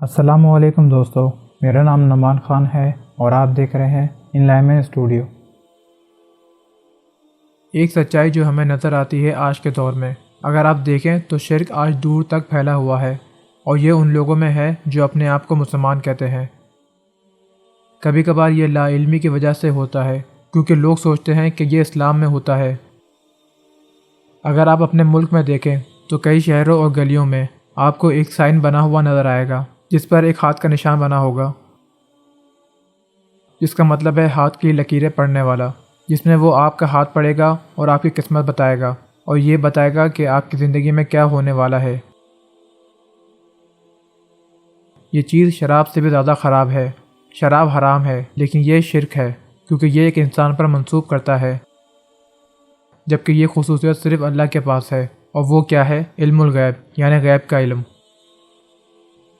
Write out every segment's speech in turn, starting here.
السلام علیکم دوستو، میرا نام نمان خان ہے اور آپ دیکھ رہے ہیں ان لائمن اسٹوڈیو۔ ایک سچائی جو ہمیں نظر آتی ہے آج کے دور میں، اگر آپ دیکھیں تو شرک آج دور تک پھیلا ہوا ہے، اور یہ ان لوگوں میں ہے جو اپنے آپ کو مسلمان کہتے ہیں۔ کبھی کبھار یہ لا علمی کی وجہ سے ہوتا ہے، کیونکہ لوگ سوچتے ہیں کہ یہ اسلام میں ہوتا ہے۔ اگر آپ اپنے ملک میں دیکھیں تو کئی شہروں اور گلیوں میں آپ کو ایک سائن بنا ہوا نظر آئے گا، جس پر ایک ہاتھ کا نشان بنا ہوگا، جس کا مطلب ہے ہاتھ کی لکیریں پڑھنے والا، جس میں وہ آپ کا ہاتھ پڑھے گا اور آپ کی قسمت بتائے گا، اور یہ بتائے گا کہ آپ کی زندگی میں کیا ہونے والا ہے۔ یہ چیز شراب سے بھی زیادہ خراب ہے۔ شراب حرام ہے، لیکن یہ شرک ہے، کیونکہ یہ ایک انسان پر منسوب کرتا ہے، جبکہ یہ خصوصیت صرف اللہ کے پاس ہے، اور وہ کیا ہے؟ علم الغیب، یعنی غیب کا علم۔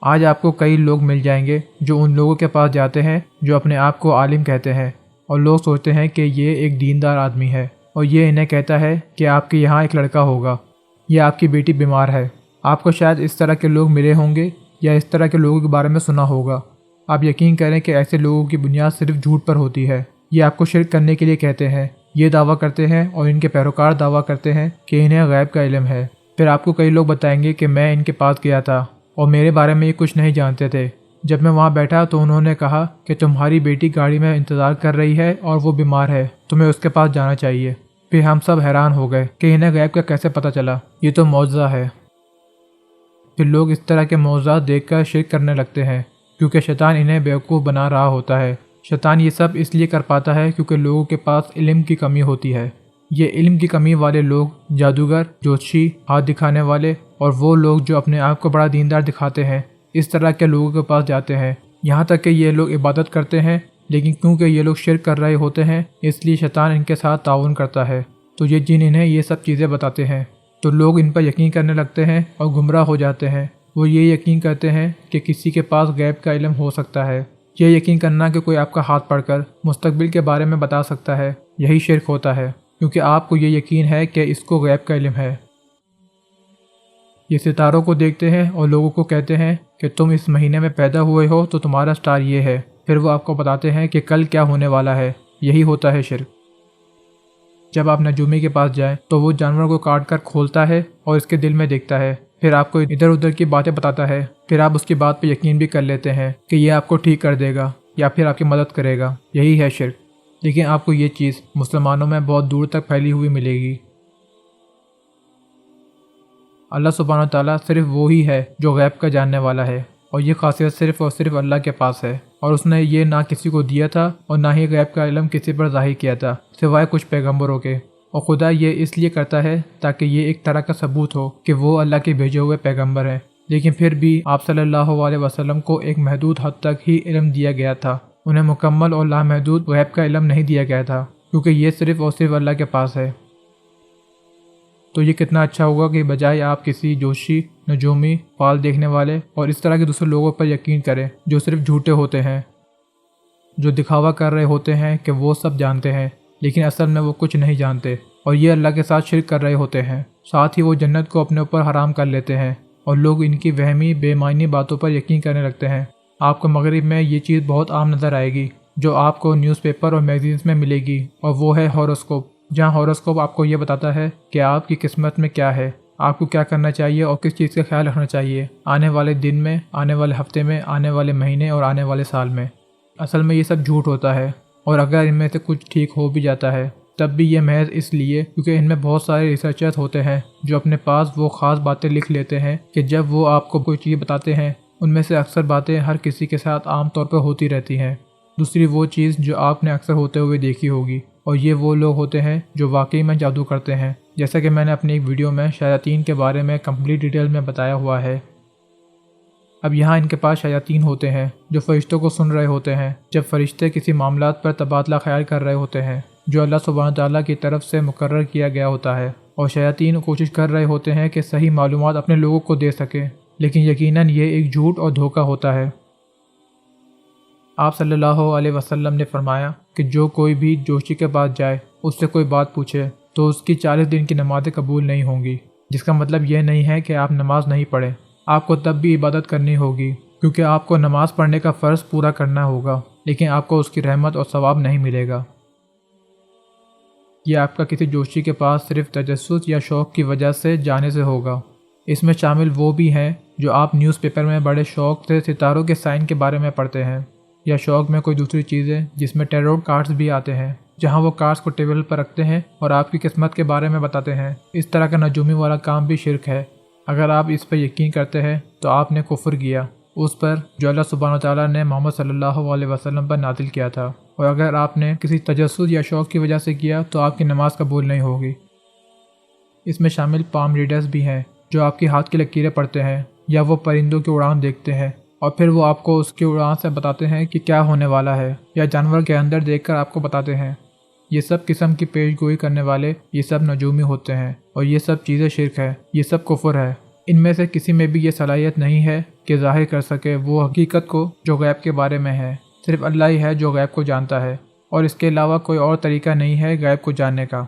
آج آپ کو کئی لوگ مل جائیں گے جو ان لوگوں کے پاس جاتے ہیں جو اپنے آپ کو عالم کہتے ہیں، اور لوگ سوچتے ہیں کہ یہ ایک دیندار آدمی ہے، اور یہ انہیں کہتا ہے کہ آپ کے یہاں ایک لڑکا ہوگا، یا آپ کی بیٹی بیمار ہے۔ آپ کو شاید اس طرح کے لوگ ملے ہوں گے یا اس طرح کے لوگوں کے بارے میں سنا ہوگا۔ آپ یقین کریں کہ ایسے لوگوں کی بنیاد صرف جھوٹ پر ہوتی ہے۔ یہ آپ کو شرک کرنے کے لیے کہتے ہیں، یہ دعویٰ کرتے ہیں، اور ان کے پیروکار دعویٰ کرتے ہیں کہ انہیں غیب کا علم ہے۔ پھر آپ کو کئی لوگ بتائیں گے کہ میں ان کے پاس گیا تھا اور میرے بارے میں یہ کچھ نہیں جانتے تھے۔ جب میں وہاں بیٹھا تو انہوں نے کہا کہ تمہاری بیٹی گاڑی میں انتظار کر رہی ہے اور وہ بیمار ہے، تمہیں اس کے پاس جانا چاہیے۔ پھر ہم سب حیران ہو گئے کہ انہیں غیب کا کیسے پتہ چلا، یہ تو معجزہ ہے۔ پھر لوگ اس طرح کے معجزات دیکھ کر شرک کرنے لگتے ہیں، کیونکہ شیطان انہیں بیوقوف بنا رہا ہوتا ہے۔ شیطان یہ سب اس لیے کر پاتا ہے کیونکہ لوگوں کے پاس علم کی کمی ہوتی ہے۔ یہ علم کی کمی والے لوگ جادوگر، جوتشی، ہاتھ دکھانے والے، اور وہ لوگ جو اپنے آپ کو بڑا دیندار دکھاتے ہیں، اس طرح کے لوگوں کے پاس جاتے ہیں، یہاں تک کہ یہ لوگ عبادت کرتے ہیں، لیکن کیونکہ یہ لوگ شرک کر رہے ہوتے ہیں، اس لیے شیطان ان کے ساتھ تعاون کرتا ہے۔ تو یہ جن انہیں یہ سب چیزیں بتاتے ہیں، تو لوگ ان پر یقین کرنے لگتے ہیں اور گمراہ ہو جاتے ہیں۔ وہ یہ یقین کرتے ہیں کہ کسی کے پاس غیب کا علم ہو سکتا ہے۔ یہ یقین کرنا کہ کوئی آپ کا ہاتھ پڑھ کر مستقبل کے بارے میں بتا سکتا ہے، یہی شرک ہوتا ہے، کیونکہ آپ کو یہ یقین ہے کہ اس کو غیب کا علم ہے۔ یہ ستاروں کو دیکھتے ہیں اور لوگوں کو کہتے ہیں کہ تم اس مہینے میں پیدا ہوئے ہو تو تمہارا سٹار یہ ہے، پھر وہ آپ کو بتاتے ہیں کہ کل کیا ہونے والا ہے۔ یہی ہوتا ہے شرک۔ جب آپ نجومی کے پاس جائیں تو وہ جانور کو کاٹ کر کھولتا ہے اور اس کے دل میں دیکھتا ہے، پھر آپ کو ادھر ادھر کی باتیں بتاتا ہے، پھر آپ اس کی بات پہ یقین بھی کر لیتے ہیں کہ یہ آپ کو ٹھیک کر دے گا یا پھر آپ کی مدد کرے گا۔ یہی ہے شرک۔ لیکن آپ کو یہ چیز مسلمانوں میں بہت دور تک پھیلی ہوئی ملے گی۔ اللہ سبحانہ تعالیٰ صرف وہی ہے جو غیب کا جاننے والا ہے، اور یہ خاصیت صرف اور صرف اللہ کے پاس ہے، اور اس نے یہ نہ کسی کو دیا تھا اور نہ ہی غیب کا علم کسی پر ظاہر کیا تھا سوائے کچھ پیغمبروں کے۔ اور خدا یہ اس لیے کرتا ہے تاکہ یہ ایک طرح کا ثبوت ہو کہ وہ اللہ کے بھیجے ہوئے پیغمبر ہیں۔ لیکن پھر بھی آپ صلی اللہ علیہ وسلم کو ایک محدود حد تک ہی علم دیا گیا تھا، انہیں مکمل اور لامحدود غیب کا علم نہیں دیا گیا تھا، کیونکہ یہ صرف اور صرف اللہ کے پاس ہے۔ تو یہ کتنا اچھا ہوگا کہ بجائے آپ کسی جوشی، نجومی، فال دیکھنے والے اور اس طرح کے دوسرے لوگوں پر یقین کریں جو صرف جھوٹے ہوتے ہیں، جو دکھاوا کر رہے ہوتے ہیں کہ وہ سب جانتے ہیں، لیکن اصل میں وہ کچھ نہیں جانتے، اور یہ اللہ کے ساتھ شرک کر رہے ہوتے ہیں۔ ساتھ ہی وہ جنت کو اپنے اوپر حرام کر لیتے ہیں، اور لوگ ان کی وہمی بے معنی باتوں پر یقین کرنے لگتے ہیں۔ آپ کو مغرب میں یہ چیز بہت عام نظر آئے گی جو آپ کو نیوز پیپر اور میگزینز میں ملے گی، اور وہ ہے ہاروسکوپ، جہاں ہاروسکوپ آپ کو یہ بتاتا ہے کہ آپ کی قسمت میں کیا ہے، آپ کو کیا کرنا چاہیے اور کس چیز کا خیال رکھنا چاہیے آنے والے دن میں، آنے والے ہفتے میں، آنے والے مہینے اور آنے والے سال میں۔ اصل میں یہ سب جھوٹ ہوتا ہے، اور اگر ان میں سے کچھ ٹھیک ہو بھی جاتا ہے تب بھی یہ محض اس لیے کیونکہ ان میں بہت سارے ریسرچرز ہوتے ہیں جو اپنے پاس وہ خاص باتیں لکھ لیتے ہیں کہ جب وہ آپ کو کوئی چیز بتاتے ہیں ان میں سے اکثر باتیں ہر کسی کے ساتھ عام طور پر ہوتی رہتی ہیں۔ دوسری وہ چیز جو آپ نے اکثر ہوتے ہوئے دیکھی ہوگی، اور یہ وہ لوگ ہوتے ہیں جو واقعی میں جادو کرتے ہیں، جیسا کہ میں نے اپنی ایک ویڈیو میں شیاطین کے بارے میں کمپلیٹ ڈیٹیل میں بتایا ہوا ہے۔ اب یہاں ان کے پاس شیاطین ہوتے ہیں جو فرشتوں کو سن رہے ہوتے ہیں جب فرشتے کسی معاملات پر تبادلہ خیال کر رہے ہوتے ہیں جو اللہ سبحانہ تعالیٰ کی طرف سے مقرر کیا گیا ہوتا ہے، اور شیاطین کوشش کر رہے ہوتے ہیں کہ صحیح معلومات اپنے لوگوں کو دے سکیں، لیکن یقیناً یہ ایک جھوٹ اور دھوکہ ہوتا ہے۔ آپ صلی اللہ علیہ وسلم نے فرمایا کہ جو کوئی بھی جوشی کے پاس جائے، اس سے کوئی بات پوچھے تو اس کی 40 دن کی نمازیں قبول نہیں ہوں گی، جس کا مطلب یہ نہیں ہے کہ آپ نماز نہیں پڑھیں، آپ کو تب بھی عبادت کرنی ہوگی، کیونکہ آپ کو نماز پڑھنے کا فرض پورا کرنا ہوگا، لیکن آپ کو اس کی رحمت اور ثواب نہیں ملے گا۔ یہ آپ کا کسی جوشی کے پاس صرف تجسس یا شوق کی وجہ سے جانے سے ہوگا۔ اس میں شامل وہ بھی ہیں جو آپ نیوز پیپر میں بڑے شوق سے ستاروں کے سائن کے بارے میں پڑھتے ہیں، یا شوق میں کوئی دوسری چیزیں جس میں ٹیرو کارڈز بھی آتے ہیں، جہاں وہ کارڈز کو ٹیبل پر رکھتے ہیں اور آپ کی قسمت کے بارے میں بتاتے ہیں۔ اس طرح کا نجومی والا کام بھی شرک ہے۔ اگر آپ اس پر یقین کرتے ہیں تو آپ نے کفر کیا اس پر جو اللہ سبحانہ وتعالیٰ نے محمد صلی اللہ علیہ وسلم پر نازل کیا تھا، اور اگر آپ نے کسی تجسس یا شوق کی وجہ سے کیا تو آپ کی نماز قبول نہیں ہوگی۔ اس میں شامل پام ریڈرز بھی ہیں جو آپ کی ہاتھ کی لکیریں پڑھتے ہیں، یا وہ پرندوں کی اڑان دیکھتے ہیں اور پھر وہ آپ کو اس کی اڑان سے بتاتے ہیں کہ کیا ہونے والا ہے، یا جانور کے اندر دیکھ کر آپ کو بتاتے ہیں۔ یہ سب قسم کی پیش گوئی کرنے والے یہ سب نجومی ہوتے ہیں، اور یہ سب چیزیں شرک ہے، یہ سب کفر ہے۔ ان میں سے کسی میں بھی یہ صلاحیت نہیں ہے کہ ظاہر کر سکے وہ حقیقت کو جو غیب کے بارے میں ہے۔ صرف اللہ ہی ہے جو غیب کو جانتا ہے، اور اس کے علاوہ کوئی اور طریقہ نہیں ہے غیب کو جاننے کا۔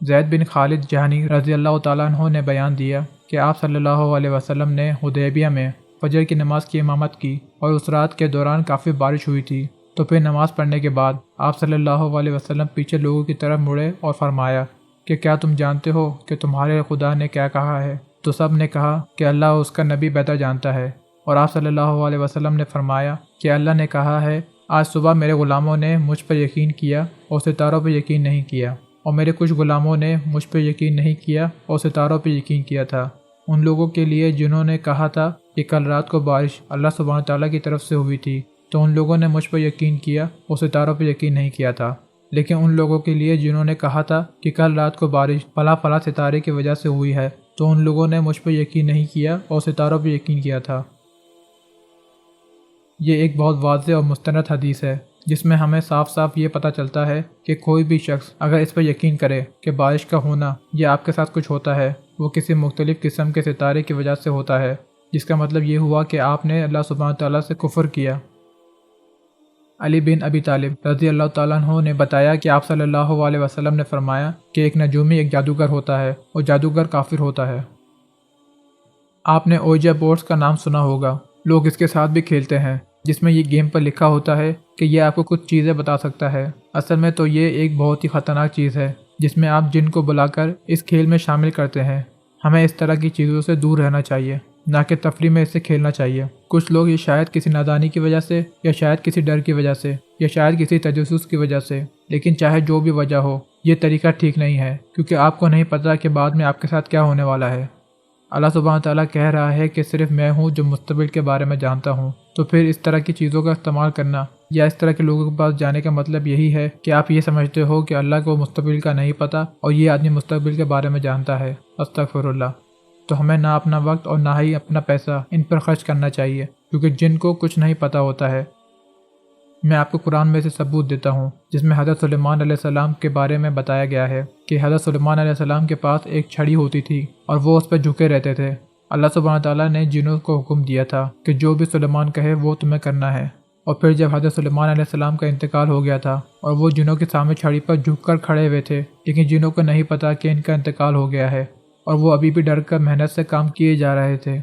زید بن خالد جہنی رضی اللہ تعالیٰ عنہ نے بیان دیا کہ آپ صلی اللہ علیہ وسلم نے حدیبیہ میں فجر کی نماز کی امامت کی، اور اس رات کے دوران کافی بارش ہوئی تھی۔ تو پھر نماز پڑھنے کے بعد آپ صلی اللہ علیہ وسلم پیچھے لوگوں کی طرف مڑے اور فرمایا کہ کیا تم جانتے ہو کہ تمہارے خدا نے کیا کہا ہے؟ تو سب نے کہا کہ اللہ اور اس کا نبی بہتر جانتا ہے۔ اور آپ صلی اللہ علیہ وسلم نے فرمایا کہ اللہ نے کہا ہے، آج صبح میرے غلاموں نے مجھ پر یقین کیا اور ستاروں پر یقین نہیں کیا، اور میرے کچھ غلاموں نے مجھ پر یقین نہیں کیا اور ستاروں پر یقین کیا تھا۔ ان لوگوں کے لیے جنہوں نے کہا تھا کہ کل رات کو بارش اللہ سبحانہ تعالیٰ کی طرف سے ہوئی تھی، تو ان لوگوں نے مجھ پر یقین کیا اور ستاروں پر یقین نہیں کیا تھا۔ لیکن ان لوگوں کے لیے جنہوں نے کہا تھا کہ کل رات کو بارش فلاں فلاں ستارے کی وجہ سے ہوئی ہے، تو ان لوگوں نے مجھ پر یقین نہیں کیا اور ستاروں پر یقین کیا تھا۔ یہ ایک بہت واضح اور مستند حدیث ہے جس میں ہمیں صاف صاف یہ پتہ چلتا ہے کہ کوئی بھی شخص اگر اس پر یقین کرے کہ بارش کا ہونا یا آپ کے ساتھ کچھ ہوتا ہے وہ کسی مختلف قسم کے ستارے کی وجہ سے ہوتا ہے، جس کا مطلب یہ ہوا کہ آپ نے اللہ سبحانہ تعالیٰ سے کفر کیا۔ علی بن ابی طالب رضی اللہ تعالیٰ عنہ نے بتایا کہ آپ صلی اللہ علیہ وسلم نے فرمایا کہ ایک نجومی ایک جادوگر ہوتا ہے اور جادوگر کافر ہوتا ہے۔ آپ نے اوجا بورڈز کا نام سنا ہوگا، لوگ اس کے ساتھ بھی کھیلتے ہیں، جس میں یہ گیم پر لکھا ہوتا ہے کہ یہ آپ کو کچھ چیزیں بتا سکتا ہے۔ اصل میں تو یہ ایک بہت ہی خطرناک چیز ہے جس میں آپ جن کو بلا کر اس کھیل میں شامل کرتے ہیں۔ ہمیں اس طرح کی چیزوں سے دور رہنا چاہیے، نہ کہ تفریح میں اس سے کھیلنا چاہیے۔ کچھ لوگ یہ شاید کسی نادانی کی وجہ سے، یا شاید کسی ڈر کی وجہ سے، یا شاید کسی تجسس کی وجہ سے، لیکن چاہے جو بھی وجہ ہو یہ طریقہ ٹھیک نہیں ہے، کیونکہ آپ کو نہیں پتہ کہ بعد میں آپ کے ساتھ کیا ہونے والا ہے۔ اللہ سبحانہ تعالیٰ کہہ رہا ہے کہ صرف میں ہوں جو مستقبل کے بارے میں جانتا ہوں، تو پھر اس طرح کی چیزوں کا استعمال کرنا یا اس طرح کے لوگوں کے پاس جانے کا مطلب یہی ہے کہ آپ یہ سمجھتے ہو کہ اللہ کو مستقبل کا نہیں پتہ اور یہ آدمی مستقبل کے بارے میں جانتا ہے۔ استغفر اللہ۔ تو ہمیں نہ اپنا وقت اور نہ ہی اپنا پیسہ ان پر خرچ کرنا چاہیے، کیونکہ جن کو کچھ نہیں پتہ ہوتا ہے۔ میں آپ کو قرآن میں سے ثبوت دیتا ہوں جس میں حضرت سلیمان علیہ السلام کے بارے میں بتایا گیا ہے کہ حضرت سلیمان علیہ السلام کے پاس ایک چھڑی ہوتی تھی اور وہ اس پہ جھکے رہتے تھے۔ اللہ سبحانہ تعالیٰ نے جنوں کو حکم دیا تھا کہ جو بھی سلیمان کہے وہ تمہیں کرنا ہے۔ اور پھر جب حضرت سلیمان علیہ السلام کا انتقال ہو گیا تھا اور وہ جنوں کے سامنے چھڑی پر جھک کر کھڑے ہوئے تھے، لیکن جنوں کو نہیں پتہ کہ ان کا انتقال ہو گیا ہے اور وہ ابھی بھی ڈر کر محنت سے کام کیے جا رہے تھے۔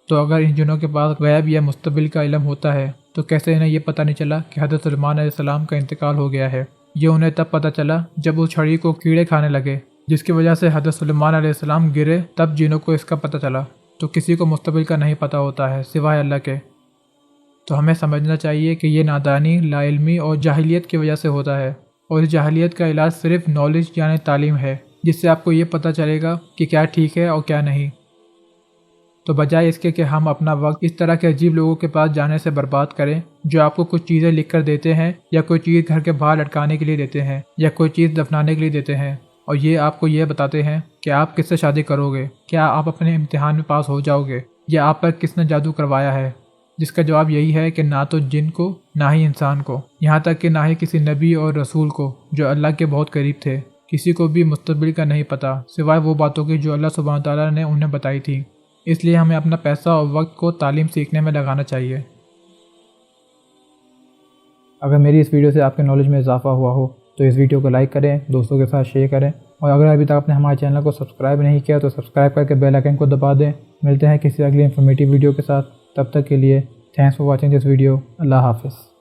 تو اگر ان جنوں کے پاس غیب یا مستقبل کا علم ہوتا ہے تو کیسے انہیں یہ پتہ نہیں چلا کہ حضرت سلیمان علیہ السلام کا انتقال ہو گیا ہے؟ یہ انہیں تب پتہ چلا جب اس چھڑی کو کیڑے کھانے لگے، جس کی وجہ سے حضرت سلیمان علیہ السلام گرے، تب جنوں کو اس کا پتہ چلا۔ تو کسی کو مستقبل کا نہیں پتہ ہوتا ہے سوائے اللہ کے۔ تو ہمیں سمجھنا چاہیے کہ یہ نادانی، لا علمی اور جاہلیت کی وجہ سے ہوتا ہے، اور اس جاہلیت کا علاج صرف نالج یعنی تعلیم ہے، جس سے آپ کو یہ پتہ چلے گا کہ کیا ٹھیک ہے اور کیا نہیں۔ تو بجائے اس کے کہ ہم اپنا وقت اس طرح کے عجیب لوگوں کے پاس جانے سے برباد کریں جو آپ کو کچھ چیزیں لکھ کر دیتے ہیں، یا کوئی چیز گھر کے باہر لٹکانے کے لیے دیتے ہیں، یا کوئی چیز دفنانے کے لیے دیتے ہیں، اور یہ آپ کو یہ بتاتے ہیں کہ آپ کس سے شادی کرو گے، کیا آپ اپنے امتحان میں پاس ہو جاؤ گے، یا آپ پر کس نے جادو کروایا ہے، جس کا جواب یہی ہے کہ نہ تو جن کو، نہ ہی انسان کو، یہاں تک کہ نہ ہی کسی نبی اور رسول کو جو اللہ کے بہت قریب تھے، کسی کو بھی مستقبل کا نہیں پتہ سوائے وہ باتوں کی جو اللہ سبحانہ تعالیٰ نے انہیں بتائی تھی۔ اس لیے ہمیں اپنا پیسہ اور وقت کو تعلیم سیکھنے میں لگانا چاہیے۔ اگر میری اس ویڈیو سے آپ کے نالج میں اضافہ ہوا ہو تو تو اس ویڈیو کو لائک کریں، دوستوں کے ساتھ شیئر کریں، اور اگر ابھی تک آپ نے ہمارے چینل کو سبسکرائب نہیں کیا تو سبسکرائب کر کے بیل آئیکن کو دبا دیں۔ ملتے ہیں کسی اگلی انفارمیٹیو ویڈیو کے ساتھ، تب تک کے لیے thanks for watching this video. اللہ حافظ۔